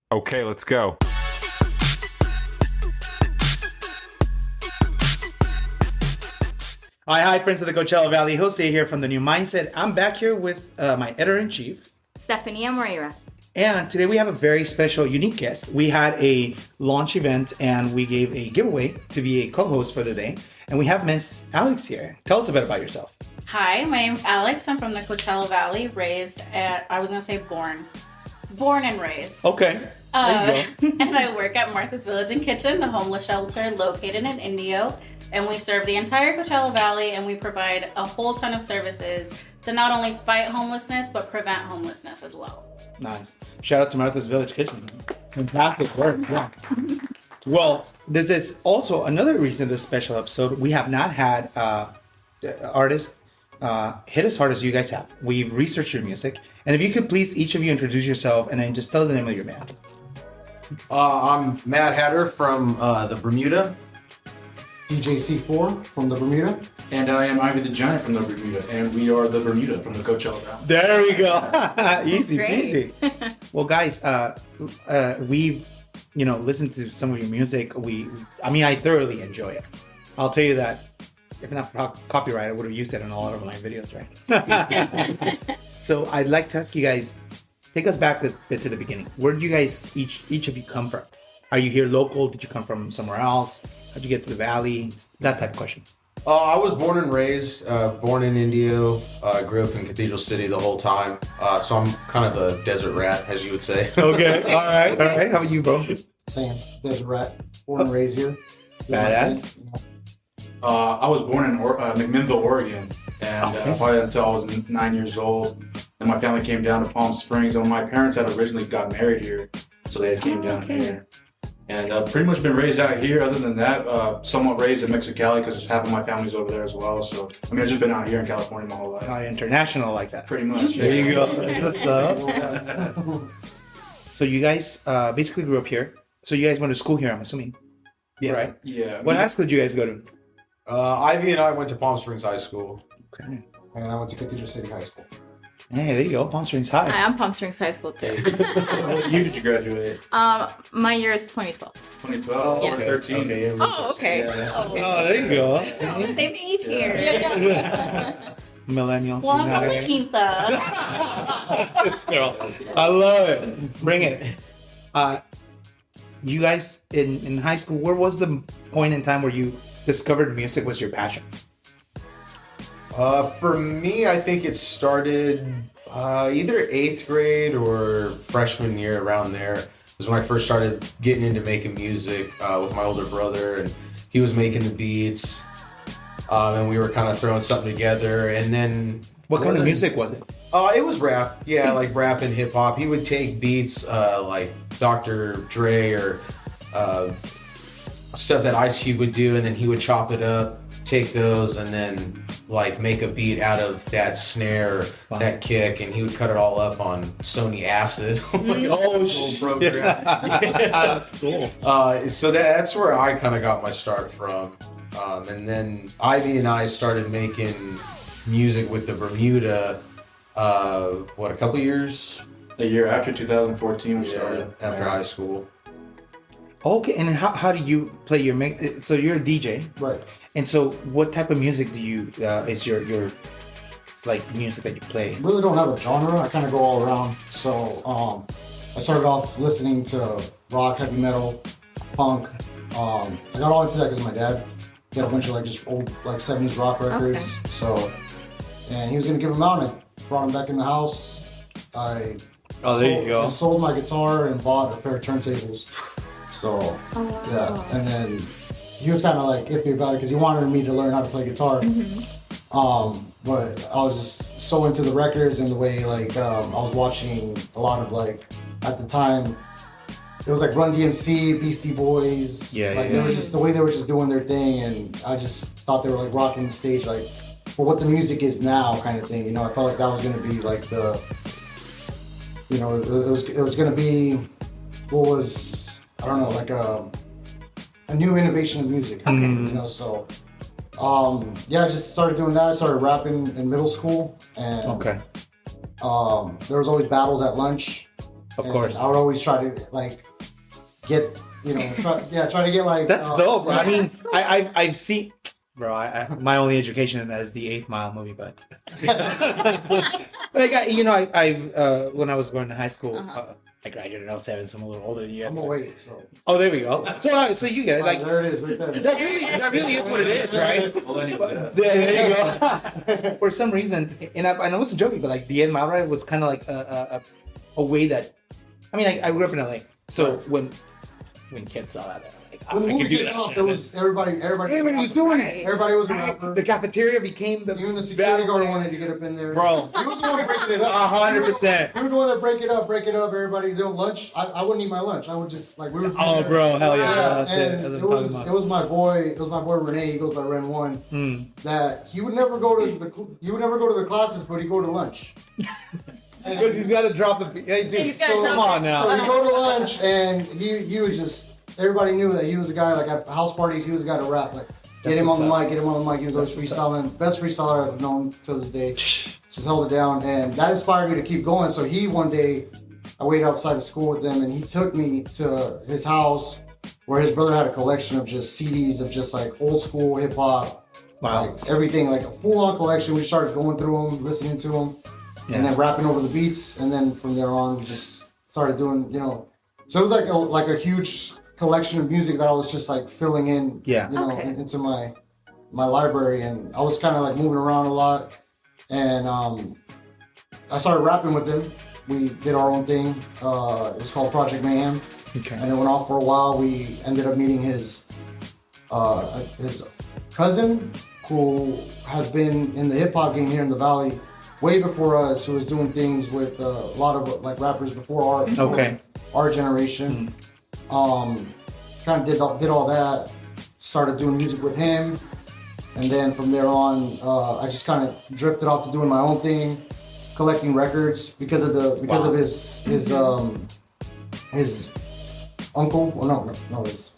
Okay, let's go. Hi, friends of the Coachella Valley. Jose here from the New Mindset. I'm back here with my editor-in-chief. Stephanie Moreira. And today we have a very special, unique guest. We had a launch event and we gave a giveaway to be a co-host for the day. And we have Miss Alex here. Tell us a bit about yourself. Hi, my name's Alex. I'm from the Coachella Valley, born and raised. Okay. There you go. And I work at Martha's Village and Kitchen, the homeless shelter located in Indio. And we serve the entire Coachella Valley, and we provide a whole ton of services to not only fight homelessness, but prevent homelessness as well. Nice. Shout out to Martha's Village Kitchen. Fantastic work. Yeah. Well, this is also another reason this special episode. We have not had artists hit as hard as you guys have. We've researched your music. And if you could please, each of you introduce yourself and then just tell the name of your band. I'm Matt Hatter from the Bermuda. DJ C4 from the Bermuda. And I am Ivy the Giant from the Bermuda, and we are the Bermuda from the Coachella Valley. There we go. Easy Great. peasy. Well, guys, we've listened to some of your music. I thoroughly enjoy it. I'll tell you that if not for copyright, I would have used it in a lot of my videos, right? So I'd like to ask you guys, take us back a bit to the beginning. Where did you guys, each of you, come from? Are you here local? Did you come from somewhere else? How'd you get to the valley? That type of question. I was born and raised, born in Indio. Grew up in Cathedral City the whole time. So I'm kind of a desert rat, as you would say. Okay. All right. How about you, bro? Same. Desert rat. Born and raised here. Badass. I was born in McMinnville, Oregon, and probably until I was 9 years old. And my family came down to Palm Springs, and my parents had originally got married here, so they came down here. And pretty much been raised out here. Other than that, somewhat raised in Mexicali because half of my family's over there as well. So, I've just been out here in California my whole life. International like that. Pretty much. There Yeah. you go. That's what's up. So you guys basically grew up here. So you guys went to school here, I'm assuming. Yeah. Right? Yeah. What high school did you guys go to? Ivy and I went to Palm Springs High School. Okay. And I went to Cathedral City High School. Hey, there you go. Palm Springs High. I'm Palm Springs High School too. What year did you graduate? My year is 2012. 2012 Yeah. or 13? Okay, yeah, Oh, okay. Yeah. Okay. Oh, there you go. The same age here. Millennials. Well, I'm from La unite. Quinta. This girl. I love it. Bring it. You guys in high school, where was the point in time where you discovered music was your passion? For me, I think it started either 8th grade or freshman year, around there. Was when I first started getting into making music with my older brother, and he was making the beats, and we were kind of throwing something together. And then What kind of music was it? It was rap. Yeah, like rap and hip hop. He would take beats like Dr. Dre or stuff that Ice Cube would do, and then he would chop it up, take those, and then like make a beat out of that snare, Wow. that kick, and he would cut it all up on Sony Acid. Oh, shit. Program. That's cool. So that's where I kind of got my start from. And then Ivy and I started making music with the Bermuda, a couple years The year after 2014 we started. after high school. Okay, and how do you play your so you're a DJ, Right. and so what type of music do you is your like music that you play? Really don't have a genre. I kind of go all around. So I started off listening to rock, heavy metal, punk. I got all into that because of my dad. He had a bunch of like just old like 70s rock records. Okay. So, and he was gonna give them out, and I brought them back in the house. I I sold my guitar and bought a pair of turntables. So yeah, and then he was kind of like iffy about it because he wanted me to learn how to play guitar. But I was just so into the records and the way like I was watching a lot of like at the time it was like Run DMC, Beastie Boys. Yeah, like yeah. They were just the way they were just doing their thing, and I just thought they were like rocking the stage like for what the music is now kind of thing. You know, I felt like that was gonna be like the it was gonna be what was I don't know like a new innovation of music. You know, so yeah, I just started doing that. I started rapping in middle school, and Okay. there was always battles at lunch, Of And course. I would always try to like get, try to get like. That's dope, bro. yeah. I mean, I've seen, bro. My only education is the 8th Mile movie, but but I got I've when I was going to high school, I graduated in 07, so I'm a little older than you. I'm gonna wait. So Oh, there we go. So you get it. Like there it is, right there. that really is what it is, right? Millennials, There you go. For some reason, and I wasn't joking, but like the 8th Mile ride was kind of like a way that, I mean, I grew up in LA, so when kids saw that, they're like, When the I can movie do came that out, shit. there was everybody was doing it. Everybody was a Right. rapper. The cafeteria became the Even the security guard wanted to get up in there. Bro. He was the one breaking it up. 100%. He was the one that break it up. Everybody doing lunch. I wouldn't eat my lunch. I would just like we were. Oh, bro, hell yeah, bro. That's it. and That's what it I'm was talking it was my boy. It was my boy Renee. He goes by Ren One. That he would never go to the classes, but he'd go to lunch. Because he's got to drop the. Hey, dude, He's gotta so drop come on it. now. So he'd go to lunch, and he was just. Everybody knew that he was a guy like at house parties. He was a guy to rap. Like get him on the mic, get him on the mic. He was always freestyling. Best freestyler I've known to this day. Just held it down, and that inspired me to keep going. So one day, I waited outside of school with him, and he took me to his house where his brother had a collection of just CDs of just like old school hip hop. Wow. Like everything, like a full on collection. We started going through them, listening to them, and then rapping over the beats. And then from there on, we just started doing, So it was like a huge collection of music that I was just like filling in, into my library. And I was kind of like moving around a lot. And I started rapping with him. We did our own thing. It was called Project Mayhem. Okay. And it went off for a while. We ended up meeting his cousin, who has been in the hip hop game here in the Valley way before us, who was doing things with a lot of like rappers before our generation. Kind of did all that. Started doing music with him, and then from there on, I just kind of drifted off to doing my own thing, collecting records because of his uncle. Well, no, his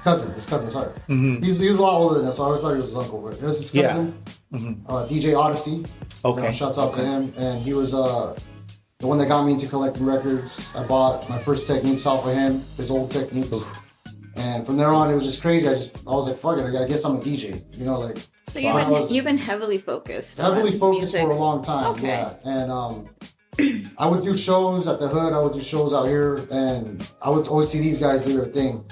cousin. Sorry, he was a lot older than us, so I always thought he was his uncle, but it was his cousin, DJ Odyssey. Okay. Shouts out to him, and he was the one that got me into collecting records. I bought my first techniques off of him, his old techniques. And from there on, it was just crazy. I was like, fuck it, I guess I'm a DJ. So you've been heavily focused. Heavily on focused music. for a long time, Okay. yeah. And I would do shows at the hood. I would do shows out here, and I would always see these guys do their thing.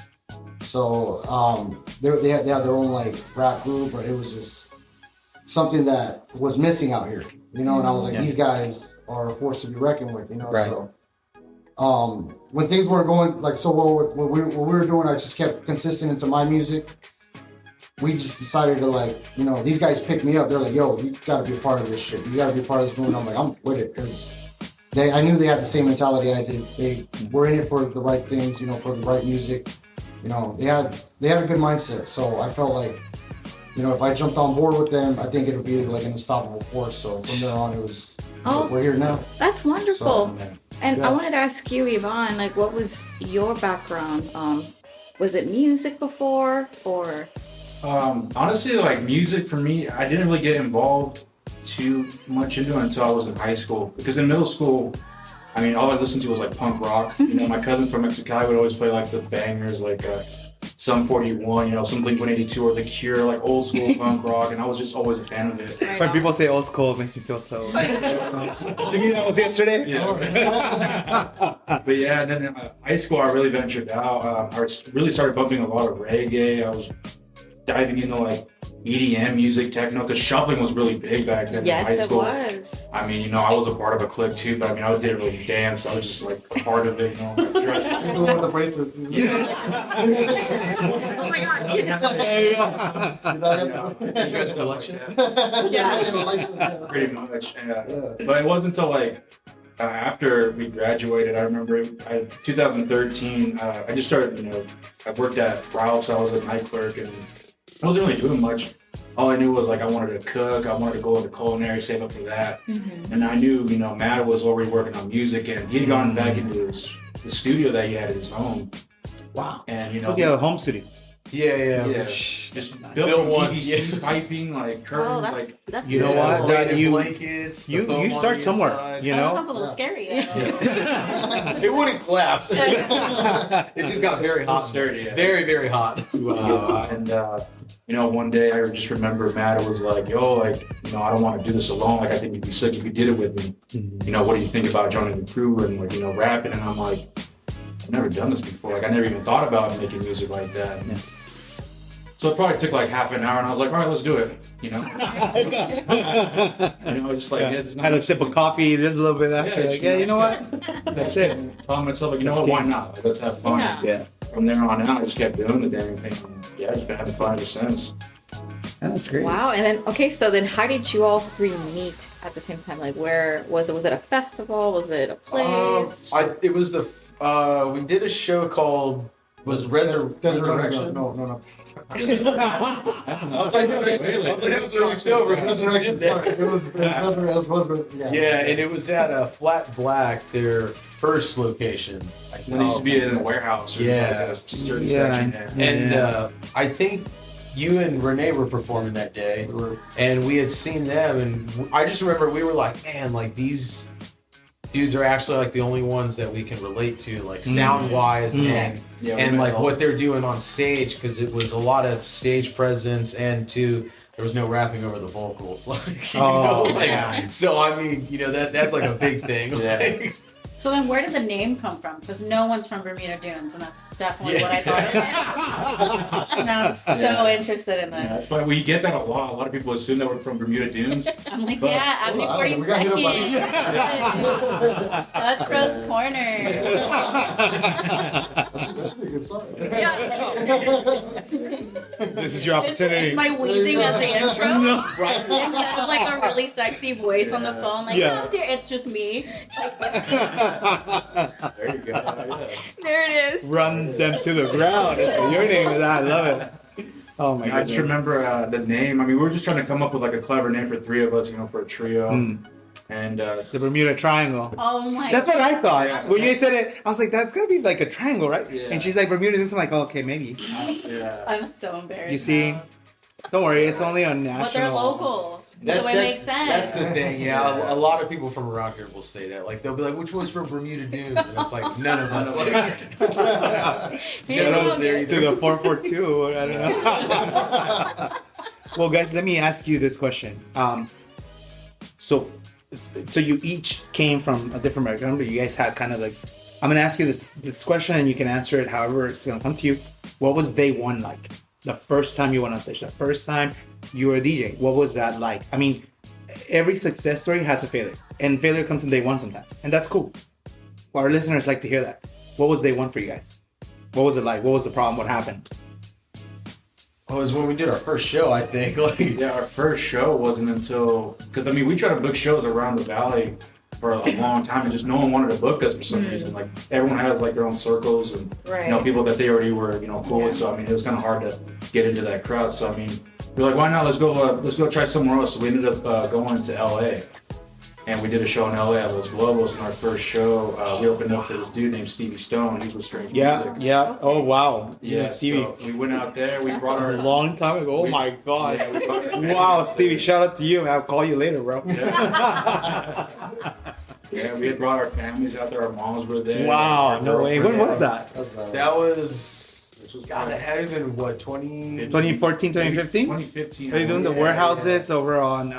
So they had their own like rap group, but it was just something that was missing out here, And I was like, these guys are a force to be reckoned with, Right. So. When things weren't going like so well, what we were doing, I just kept consistent into my music. We just decided to like, these guys picked me up. They're like, yo, you gotta be a part of this shit. You gotta be a part of this movement. I'm like, I'm with it, because I knew they had the same mentality I did. They were in it for the right things, for the right music. They had a good mindset. So I felt like, if I jumped on board with them, I think it would be like an unstoppable force. So from there on, it was, we're here now. That's wonderful. So, And I wanted to ask you, Yvonne, like, what was your background? Was it music before, or? Honestly, like music for me, I didn't really get involved too much into it until I was in high school. Because in middle school, I mean, all I listened to was like punk rock. My cousins from Mexicali would always play like the bangers, like Sum 41, some Blink-182 or The Cure, like old school punk rock, and I was just always a fan of it. When people say old school, it makes me feel so. You mean that was yesterday? Yeah. But yeah, then in high school, I really ventured out. I really started bumping a lot of reggae. I was diving into like EDM music, techno, because shuffling was really big back then in high school. Yes, it was. I mean, I was a part of a clique too, but I mean, I didn't really dance. I was just like a part of it, dressed the one with the bracelets. You guys collection? Yeah. Pretty much, yeah. But it wasn't until like after we graduated, I remember 2013, I just started, I worked at Ralph's, I was a night clerk, and I wasn't really doing much. All I knew was like I wanted to cook, I wanted to go into culinary, save up for that. And I knew, Matt was already working on music, and he'd gotten back into the studio that he had at his home. Wow. And Okay, a home studio. Yeah. Just Built built one, PVC piping, like curtains, like that's You know what? Weighted You blankets. the foam you on start the somewhere. inside. You That know. sounds a little scary. It wouldn't collapse. It just got very hot. sturdy. Yeah. Very, very hot. And one day I just remember Matt was like, "Yo, like, I don't want to do this alone. Like, I think you'd be sick if you did it with me. What do you think about joining the crew and like, rapping?" And I'm like, I've never done this before. Like, I never even thought about making music like that. Yeah. So it probably took like half an hour, and I was like, "All right, let's do it." Just like Had a sip of coffee, did a little bit after. You know what? That's it. Telling myself, like, why not? Like, let's have fun. Yeah. From there on out, I just kept doing the damn thing. I've just been having fun ever since. That's great. Wow. And then, so then how did you all three meet at the same time? Like, where was it? Was it a festival? Was it a place? It was we did a show called Resurrection? No. I was like, it was a wrong show, bro. Resurrection. Sorry, it was yeah. Yeah, and it was at Flat Black, their first location. When it used to be in a warehouse. Or Yeah. like a certain section. And I think you and Renee were performing that day, and we had seen them, and I just remember we were like, man, like these dudes are actually like the only ones that we can relate to, like sound wise and like what they're doing on stage, because it was a lot of stage presence, and there was no rapping over the vocals. So I mean, that's like a big thing. Yeah. So then where did the name come from? Because no one's from Bermuda Dunes, and that's definitely what I thought of. And I'm so interested in this. Yeah, but we get that a lot. A lot of people assume that we're from Bermuda Dunes. I'm like, But- yeah, Hold after on, we got hit up 42nd. Dutch Bros Corner. That's a good song. This is your opportunity. It's my wheezing as the intro. Right. Instead of like a really sexy voice on the phone, like, Yeah. oh dear, it's just me. There you go. Yeah. There it is. Run them to the ground. Your name is that. I love it. Oh my god. I just remember the name. I mean, we were just trying to come up with like a clever name for three of us, for a trio. And The Bermuda Triangle. Oh my That's what I thought. Yeah. When you said it, I was like, that's gonna be like a triangle, right? Yeah. And she's like, Bermuda. This is like, oh, okay, maybe. yeah. I'm so embarrassed. You see? now. Don't worry, it's only on national. But they're local. So it makes sense. That's the thing, yeah. A lot of people from around here will say that. Like, they'll be like, which one's from Bermuda Dunes? And it's like, none of us. Like, Maybe we'll get- To the 442. I don't know. Well, guys, let me ask you this question. So you each came from a different background, but you guys had kind of like. I'm gonna ask you this question, and you can answer it however it's gonna come to you. What was day one like? The first time you went on stage, the first time you were a DJ, what was that like? I mean, every success story has a failure, and failure comes in day one sometimes, and that's cool. Our listeners like to hear that. What was day one for you guys? What was it like? What was the problem? What happened? it was when we did our first show, I think. Like, Yeah, our first show wasn't until because we tried to book shows around the valley for a long time, and just no one wanted to book us for some reason. Like everyone has like their own circles and Right. people that they already were cool with. So it was kind of hard to get into that crowd. So we're like, why not? Let's go try somewhere else. So we ended up going to LA, and we did a show in LA at Los Globos. In our first show, we opened up for this dude named Stevie Stone. He's with Strange Music. Yeah. Oh wow. Yeah, Stevie. So we went out there. We brought A our long time ago. Oh my god. Yeah, we brought our Wow, Stevie, shout out to you. I'll call you later, bro. Yeah, we had brought our families out there. Our moms were there. Wow, Our no way. When girlfriend. was that? that was, God, it had been, what, 20? 2014, 2015? 2015. Are you doing the warehouses over on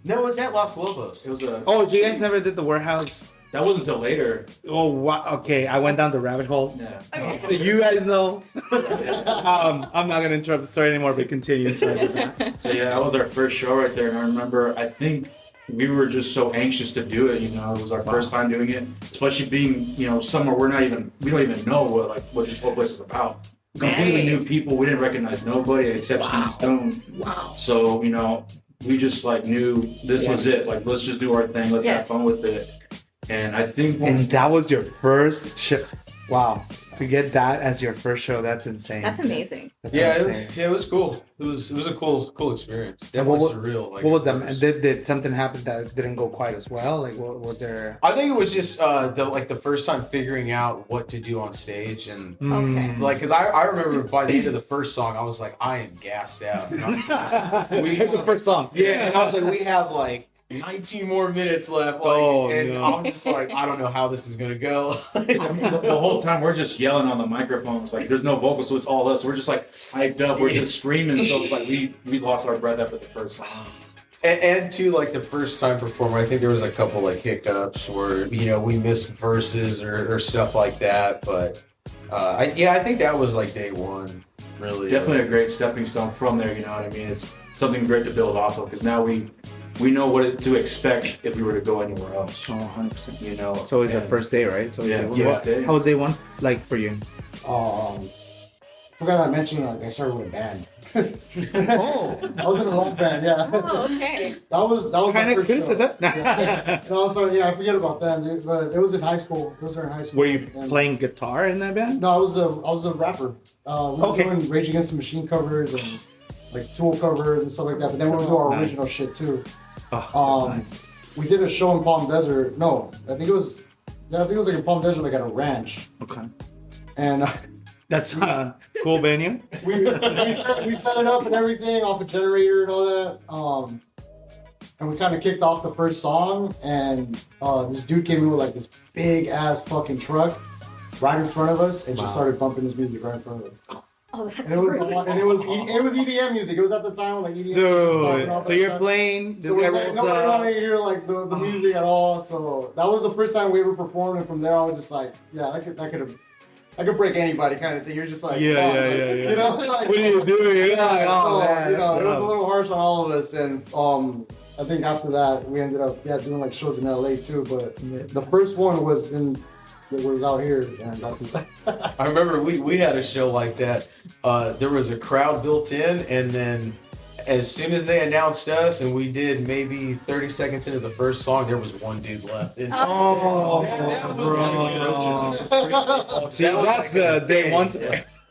No, it was at Los Globos. It was a. Oh, so you guys never did the warehouse? That wasn't until later. Oh wow. Okay, I went down the rabbit hole. Yeah. Okay. So you guys know. I'm not gonna interrupt the story anymore, but continue. Sorry about that. So yeah, that was our first show right there, and I remember. I think we were just so anxious to do it. It was our first time doing it, especially being somewhere we don't even know what this whole place is about. Completely new people. We didn't recognize nobody except Steve Stone. Wow. So we just knew this was it. Like, let's just do our thing. Let's have Yes. fun with it. And I think And that was your first show. Wow. To get that as your first show, that's insane. That's amazing. That's Yeah, insane. it was cool. It was a cool experience. Definitely surreal. Like, what was that? Did something happen that didn't go quite as well? Like, what was there? I think it was just the first time figuring out what to do on stage, and Okay. like, because I remember by the end of the first song, I was like, I am gassed out. It's the first song. Yeah, and I was like, we have like 19 more minutes left. Like, I'm just like, I don't know how this is gonna go. I mean, the whole time we're just yelling on the microphones. Like, there's no vocals, so it's all us. We're just like hyped up. We're just screaming. So like we lost our breath after the first song. And to like the first time performer, I think there was a couple like hiccups where we missed verses or stuff like that. But I think that was like day one. Really, Definitely a great stepping stone from there. You know what I mean? It's something great to build off of because now we know what to expect if we were to go anywhere else. Oh, 100%. You know, So it's the first day, right? So Yeah, what, day. how was day one like for you? Forgot I mentioned like I started with a band. Oh, I was in a rock band, yeah. Oh, okay. That was kind my of first could have show. said that. No, sorry, yeah, I forget about that. But it was in high school. It was during high school. Were you And- playing guitar in that band? No, I was a rapper. We were Okay. doing Rage Against the Machine covers and like Tool covers and stuff like that. But then we would do our Nice. original shit too. Oh, that's nice. We did a show in Palm Desert. No, I think it was like in Palm Desert, like at a ranch. Okay. And That's cool venue. we set it up and everything off a generator and all that. And we kind of kicked off the first song, and this dude came in with like this big ass fucking truck right in front of us, and just started bumping his music right in front of us. Oh, that's And it was really and it was EDM music. It was at the time like EDM. Dude, so you're playing. This So guy nobody rolls up. wanted to hear like the music at all. So that was the first time we ever performed, and from there I was just like, yeah, I could break anybody kind of thing. You're just like, Yeah. You know, like, What are you doing? You're like, oh, so, man, it was that's a little harsh on all of us, and I think after that we ended up doing like shows in LA too. But the first one was out here, and that's I remember we had a show like that. There was a crowd built in, and then as soon as they announced us, and we did maybe 30 seconds into the first song, there was one dude left. And Oh, bro. See, that's day one.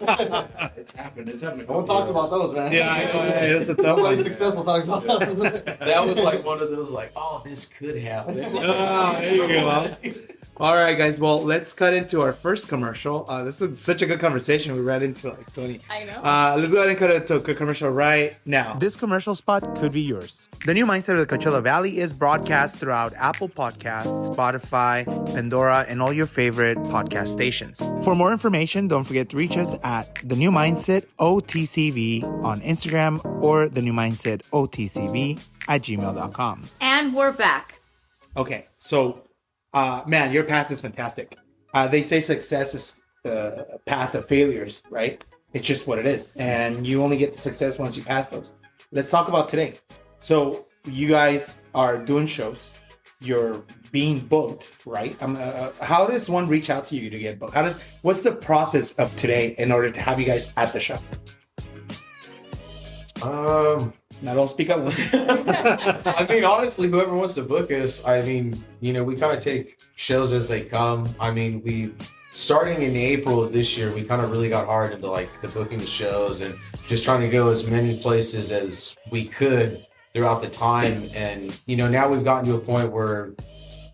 It's happened. It's happened. no one talks about those, man. Yeah, I know. Yeah, it's a tough Nobody one. successful talks about those. That was like one of those like, oh, this could happen. There you go. All right, guys. Well, let's cut into our first commercial. This is such a good conversation. We ran into like 20. I know. Let's go ahead and cut into a good commercial right now. This commercial spot could be yours. The New Mindset of the Coachella Valley is broadcast throughout Apple Podcasts, Spotify, Pandora, and all your favorite podcast stations. For more information, don't forget to reach us at The New Mindset OTCV on Instagram or The New Mindset OTCV at gmail.com. And we're back. Okay, so, man, your path is fantastic. They say success is a path of failures, right? It's just what it is. And you only get to success once you pass those. Let's talk about today. So you guys are doing shows. You're being booked, right? How does one reach out to you to get booked? What's the process of today in order to have you guys at the show? Now don't speak up. I mean, honestly, whoever wants to book us, I mean, we kind of take shows as they come. I mean, starting in April of this year, we kind of really got hard into like the booking of shows and just trying to go as many places as we could throughout the time. And, now we've gotten to a point where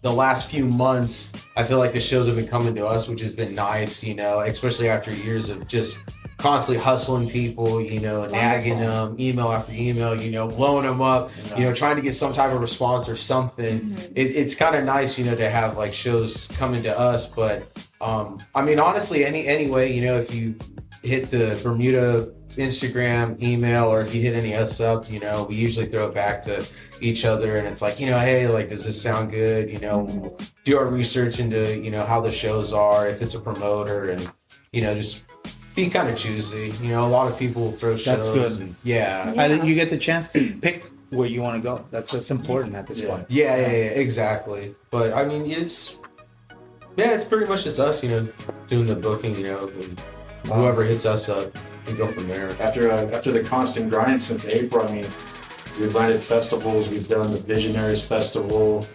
the last few months, I feel like the shows have been coming to us, which has been nice, especially after years of just constantly hustling people, nagging them, email after email, blowing them up, trying to get some type of response or something. Mm-hmm. It's kind of nice, to have like shows coming to us. But I mean, honestly, anyway, if you hit the Bermuda Instagram, email, or if you hit any us up, we usually throw it back to each other, and it's like, hey, like, does this sound good? We'll do our research into, how the shows are, if it's a promoter, and, just be kind of choosy. A lot of people throw shows. That's good. And, yeah. You get the chance to pick where you want to go. That's what's important at this point. Yeah, exactly. But I mean, it's pretty much just us, doing the booking, and whoever hits us up, we go from there. After the constant grind since April, I mean, We've landed festivals. We've done the Visionaries Festival,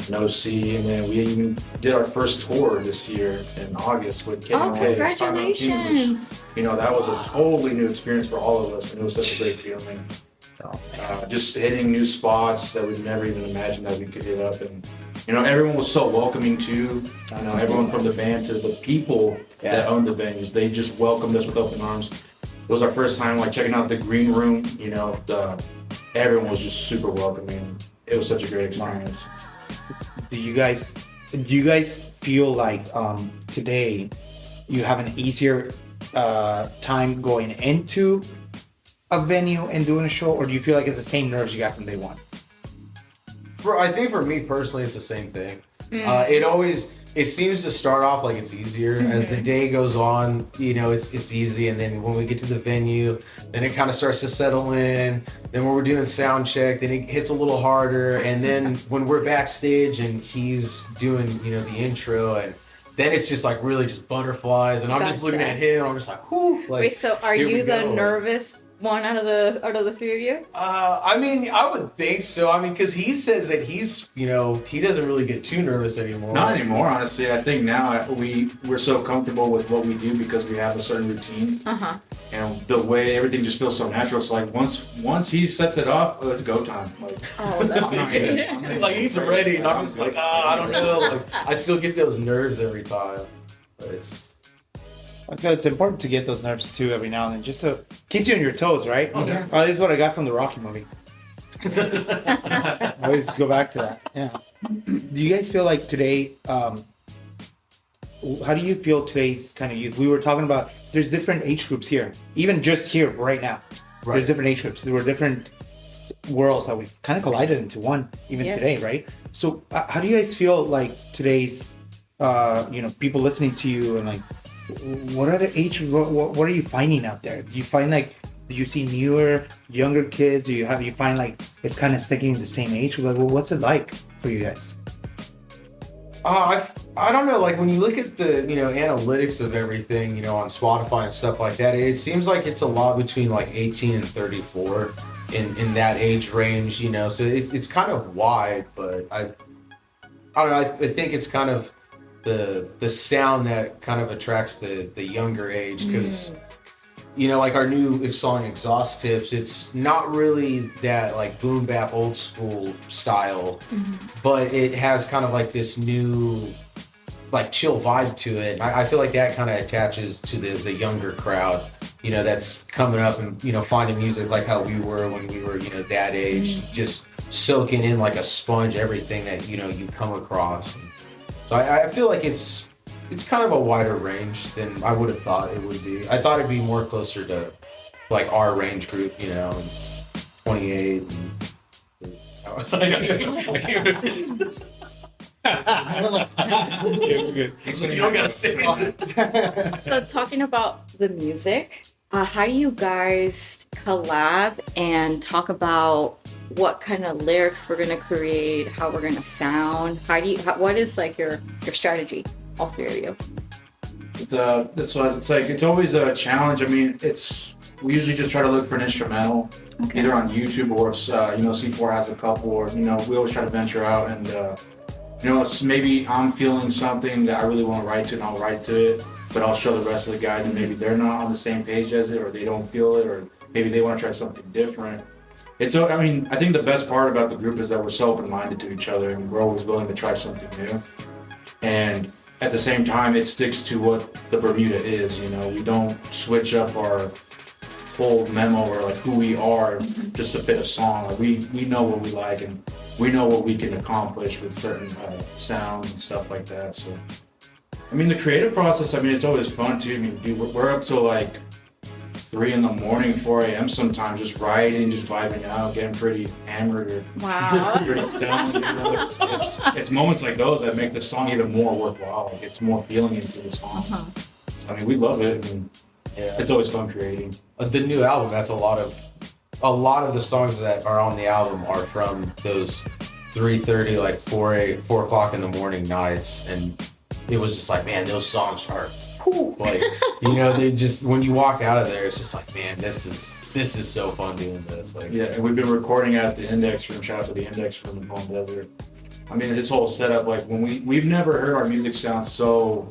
No C, and then we even did our first tour this year in August with Kid Oh, K. congratulations! You know, that was a totally new experience for all of us, and it was such a great feeling. Just hitting new spots that we'd never even imagined that we could hit up, and you know, everyone was so welcoming too. You know, everyone from the band to the people that owned the venues, they just welcomed us with open arms. It was our first time like checking out the green room. You know, everyone was just super welcoming. It was such a great experience. Do you guys feel like today you have an easier time going into a venue and doing a show, or do you feel like it's the same nerves you got from day one? I think for me personally, it's the same thing. It seems to start off like it's easier. As the day goes on, you know, it's easy, and then when we get to the venue, then it kind of starts to settle in. Then when we're doing sound check, then it hits a little harder, and then when we're backstage and he's doing, you know, the intro, and then it's just like really just butterflies, and I'm just looking at him, and I'm just like, whoo. Like, Wait, so are you the nervous one out of the three of you? I mean, I would think so. I mean, because he says that he's, you know, he doesn't really get too nervous anymore. Not anymore, honestly. I think now we're so comfortable with what we do because we have a certain routine. And the way everything just feels so natural. So like once he sets it off, it's go time. Like, Oh, that's great. Like he's ready, and I'm just like, I don't know. Like I still get those nerves every time, but it's. Okay, it's important to get those nerves too every now and then, just so keeps you on your toes, right? Oh, yeah. This is what I got from the Rocky movie. I always go back to that. Yeah. Do you guys feel like today? How do you feel today's kind of youth? We were talking about there's different age groups here, even just here right now. Right. There's different age groups. There were different worlds that we've kind of collided into one even today, right? So how do you guys feel like today's people listening to you, and like what are the age what are you finding out there? Do you find like, do you see newer, younger kids? Do you find like it's kind of sticking the same age? Like, well, what's it like for you guys? I don't know, like when you look at the, you know, analytics of everything, you know, on Spotify and stuff like that, it seems like it's a lot between like 18 and 34 in that age range, you know, so it's kind of wide, but I don't know, I think it's kind of the sound that kind of attracts the younger age, because you know, like our new song Exhaust Tips, it's not really that like boom bap old school style, but it has kind of like this new like chill vibe to it. I feel like that kind of attaches to the younger crowd, you know, that's coming up and, you know, finding music like how we were when we were, you know, that age, just soaking in like a sponge everything that, you know, you come across. So I feel like it's kind of a wider range than I would have thought it would be. I thought it'd be more closer to like our range group, you know, 28 and you don't gotta say that. So talking about the music, how do you guys collab and talk about what kind of lyrics we're gonna create, how we're gonna sound? What is like your strategy, all three of you? That's what it's like. It's always a challenge. I mean, we usually just try to look for an instrumental, either on YouTube or if, you know, C4 has a couple, or, you know, we always try to venture out and, you know, maybe I'm feeling something that I really want to write to, and I'll write to it, but I'll show the rest of the guys and maybe they're not on the same page as it, or they don't feel it, or maybe they want to try something different. I mean, I think the best part about the group is that we're so open-minded to each other, and we're always willing to try something new. And at the same time, it sticks to what the Bermuda is, you know. We don't switch up our whole memo or like who we are just to fit a song. Like we know what we like, and we know what we can accomplish with certain sounds and stuff like that. So, I mean, the creative process, I mean, it's always fun too. I mean, we're up till like 3 in the morning, 4 a.m. sometimes, just writing, just vibing out, getting pretty hammered or pretty stoned. You know? It's moments like those that make the song even more worthwhile. Like it's more feeling into the song. I mean, we love it. I mean, it's always fun creating. The new album, that's a lot of the songs that are on the album are from those 3:30, like 4 o'clock in the morning nights, and it was just like, man, those songs are Like, they just, when you walk out of there, it's just like, man, this is so fun doing this. Like, yeah, and we've been recording at the Index Room. Shout out to the Index Room in Palm Desert. I mean, his whole setup, like we've never heard our music sound so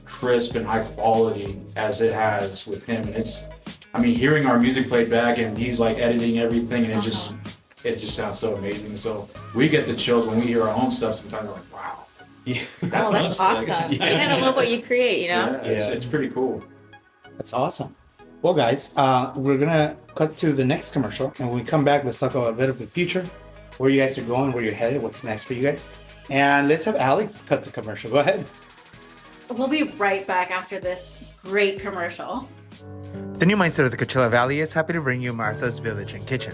crisp and high quality as it has with him. And hearing our music played back and he's like editing everything and it just sounds so amazing. So we get the chills when we hear our own stuff. Sometimes we're like, wow. Yeah. That's awesome. Like, You gotta love what you create, Yeah, it's pretty cool. That's awesome. Well, guys, we're gonna cut to the next commercial, and when we come back, let's talk about a bit of the future, where you guys are going, where you're headed, what's next for you guys, and let's have Alex cut the commercial. Go ahead. We'll be right back after this great commercial. The new mindset of the Coachella Valley is happy to bring you Martha's Village and Kitchen.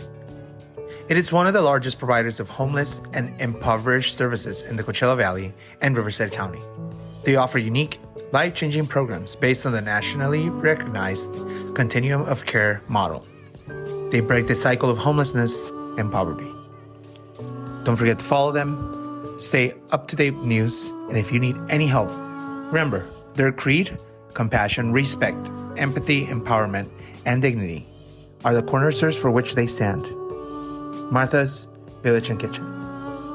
It is one of the largest providers of homeless and impoverished services in the Coachella Valley and Riverside County. They offer unique, life-changing programs based on the nationally recognized Continuum of Care model. They break the cycle of homelessness and poverty. Don't forget to follow them, stay up-to-date with news, and if you need any help, remember, their creed, compassion, respect, empathy, empowerment, and dignity are the cornerstones for which they stand. Martha's Village and Kitchen.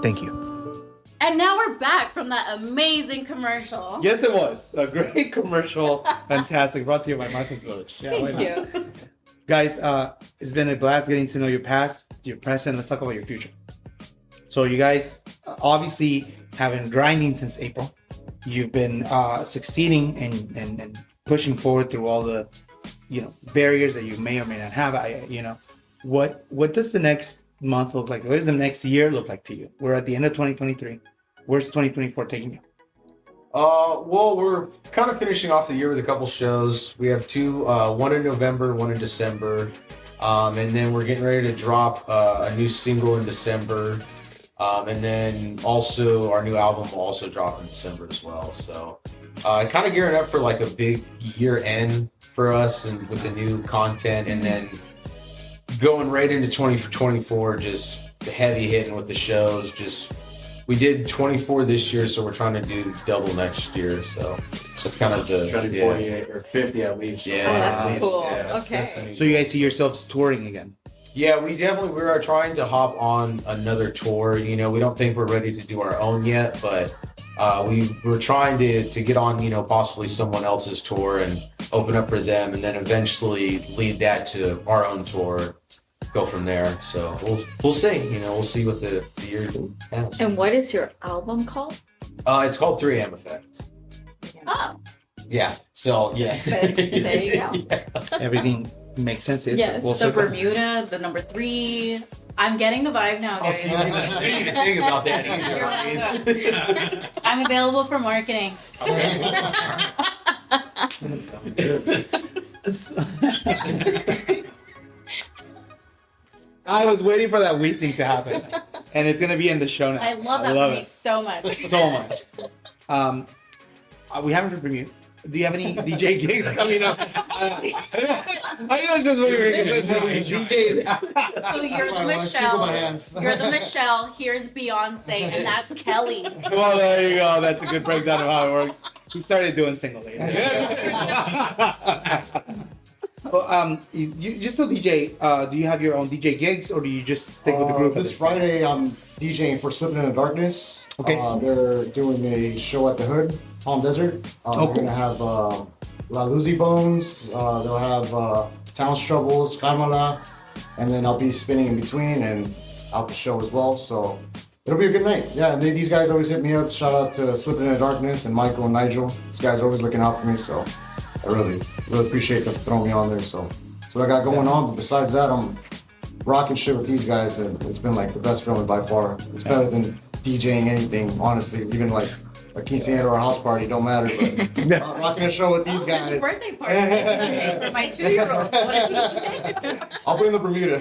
Thank you. And now we're back from that amazing commercial. Yes, it was a great commercial. Fantastic. Brought to you by Martha's Village. Yeah, Thank you. Guys, it's been a blast getting to know your past, your present. Let's talk about your future. So you guys obviously have been grinding since April. You've been succeeding and pushing forward through all the barriers that you may or may not have. What does the next month look like? What does the next year look like to you? We're at the end of 2023. Where's 2024 taking you? Well, we're kind of finishing off the year with a couple shows. We have two, one in November, one in December. And then we're getting ready to drop a new single in December. And then also our new album will also drop in December as well. So kind of gearing up for like a big year end for us and with the new content, and then going right into 2024, just heavy hitting with the shows. We did 24 this year, so we're trying to do double next year. So that's kind of the 48 or 50 at least. Yeah, that's cool. Okay. So you guys see yourselves touring again? Yeah, we are trying to hop on another tour. We don't think we're ready to do our own yet, but we're trying to get on, possibly someone else's tour and open up for them, and then eventually lead that to our own tour, go from there. So we'll see. We'll see what the year has. And what is your album called? It's called 3AM Effect. Oh. Yeah. So yeah. There you go. Yeah. Everything makes sense. It's Yes, full so circle. Bermuda, the number 3. I'm getting the vibe now, guys. I didn't even think about that either. I'm available for marketing. I was waiting for that wheezing to happen, and it's gonna be in the show now. I love that for me so much. So much. We haven't heard from you. Do you have any DJ gigs coming up? I know just what you're saying. DJ. So you're the Michelle. You're the Michelle. Here's Beyonce, and that's Kelly. Well, there you go. That's a good breakdown of how it works. He started doing single ladies. Well, you still DJ. Do you have your own DJ gigs, or do you just stick with the group? This Friday, I'm DJing for Slipping in the Darkness. Okay. They're doing a show at the Hood, Palm Desert. cool. We're gonna have La Lucy Bones. They'll have Town's Troubles, Carmela, and then I'll be spinning in between and out the show as well. So it'll be a good night. Yeah, and these guys always hit me up. Shout out to Slipping in the Darkness and Michael and Nigel. These guys are always looking out for me. So I really appreciate them throwing me on there. So that's what I got going on. But besides that, I'm rocking shit with these guys, and it's been like the best feeling by far. It's better than DJing anything, honestly. Even like a quinceañera or a house party, don't matter. But rocking a show with these Oh, there's a guys. birthday party for my 2-year-old. What a DJ. I'll put in the Bermuda.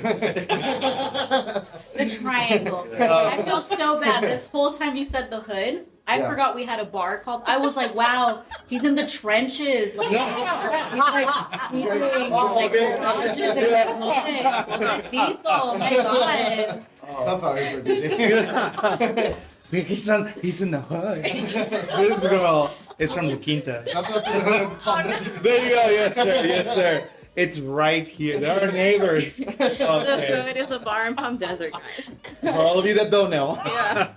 The triangle. I feel so bad. This whole time you said the Hood, I Yeah. forgot we had a bar called. I was like, wow, he's in the trenches. Like, he's like DJing, like garages and Pobrecito. Oh my god. Tough out here for DJ. He's in the hood. This girl. It's from La Quinta. That's not the There you go. Yes, sir. Yes, sir. It's right here. There are neighbors. The Okay. Hood is a bar in Palm Desert, guys. For all of you that don't know. Yeah,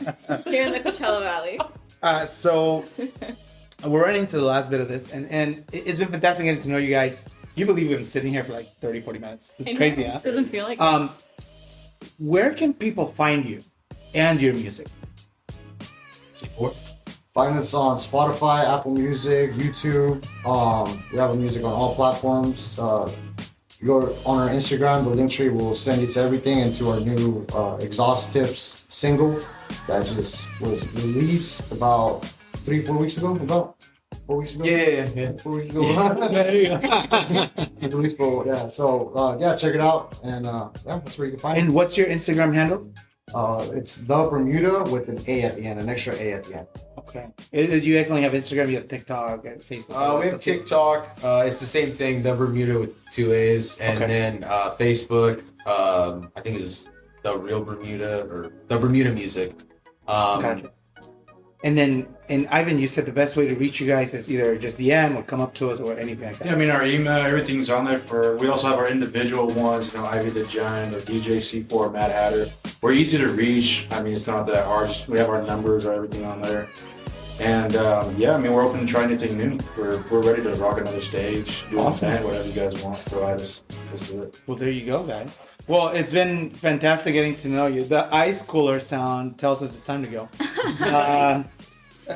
here in the Coachella Valley. So we're running to the last bit of this, and it's been fantastic getting to know you guys. You believe we've been sitting here for like 30, 40 minutes. It's crazy, huh? Doesn't feel like it. Where can people find you and your music? Find us on Spotify, Apple Music, YouTube. We have our music on all platforms. You go on our Instagram, the link tree will send you to everything, and to our new Exhaust Tips single that just was released about 3-4 weeks ago. About 4 weeks ago. Yeah. 4 weeks ago. There you go. Released for, yeah. So yeah, check it out, and yeah, that's where you can find And it. what's your Instagram handle? It's the Bermuda with an A at the end, an extra A at the end. Okay. You guys only have Instagram, you have TikTok, and Facebook. We have TikTok. It's the same thing, the Bermuda with 2 A's, and Okay. then Facebook. I think it's the real Bermuda or the Bermuda Music. Gotcha. And then, and Ivan, you said the best way to reach you guys is either just DM or come up to us or anything like that. Yeah, I mean, our email, everything's on there. We also have our individual ones, Ivy the Giant or DJ C4, Mad Hatter. We're easy to reach. I mean, it's not that hard. We have our numbers or everything on there. And yeah, I mean, we're open to try anything new. We're ready to rock another stage, do Awesome. an event, whatever you guys want. Provide us. Let's do it. Well, there you go, guys. Well, it's been fantastic getting to know you. The ice cooler sound tells us it's time to go.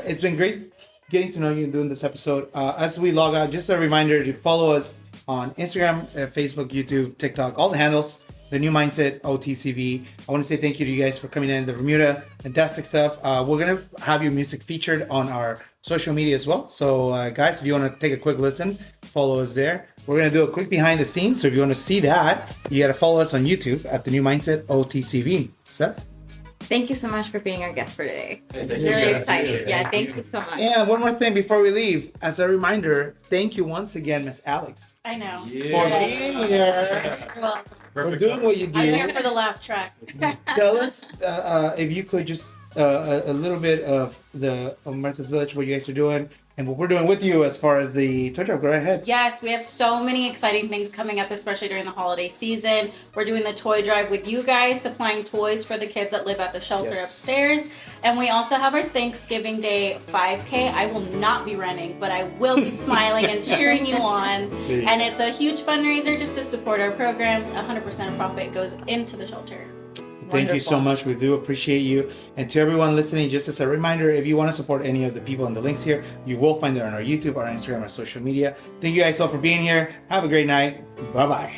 It's been great getting to know you and doing this episode. As we log out, just a reminder to follow us on Instagram, Facebook, YouTube, TikTok, all the handles. The New Mindset OTCV. I want to say thank you to you guys for coming in. The Bermuda, fantastic stuff. We're gonna have your music featured on our social media as well. So, guys, if you want to take a quick listen, follow us there. We're gonna do a quick behind the scenes. So if you want to see that, you gotta follow us on YouTube at the New Mindset OTCV. Steph? Thank you so much for being our guest for today. Hey, It's thank you really guys. exciting. Yeah, Yeah, thank you so much. And one more thing before we leave, as a reminder, thank you once again, Miss Alex, I know. for Yeah. being here, Well, for doing what you I'm here do. for the laugh track. Tell us if you could just a little bit of the Martha's Village, what you guys are doing, and what we're doing with you as far as the toy drive. Go ahead. Yes, we have so many exciting things coming up, especially during the holiday season. We're doing the toy drive with you guys, supplying toys for the kids that live at the shelter Yes. upstairs. And we also have our Thanksgiving Day 5K. I will not be running, but I will be smiling and cheering you on. And it's a huge fundraiser just to support our programs. 100% of profit goes into the shelter. Thank you so much. We do appreciate you. And to everyone listening, just as a reminder, if you want to support any of the people in the links here, you will find it on our YouTube, our Instagram, our social media. Thank you guys all for being here. Have a great night. Bye bye.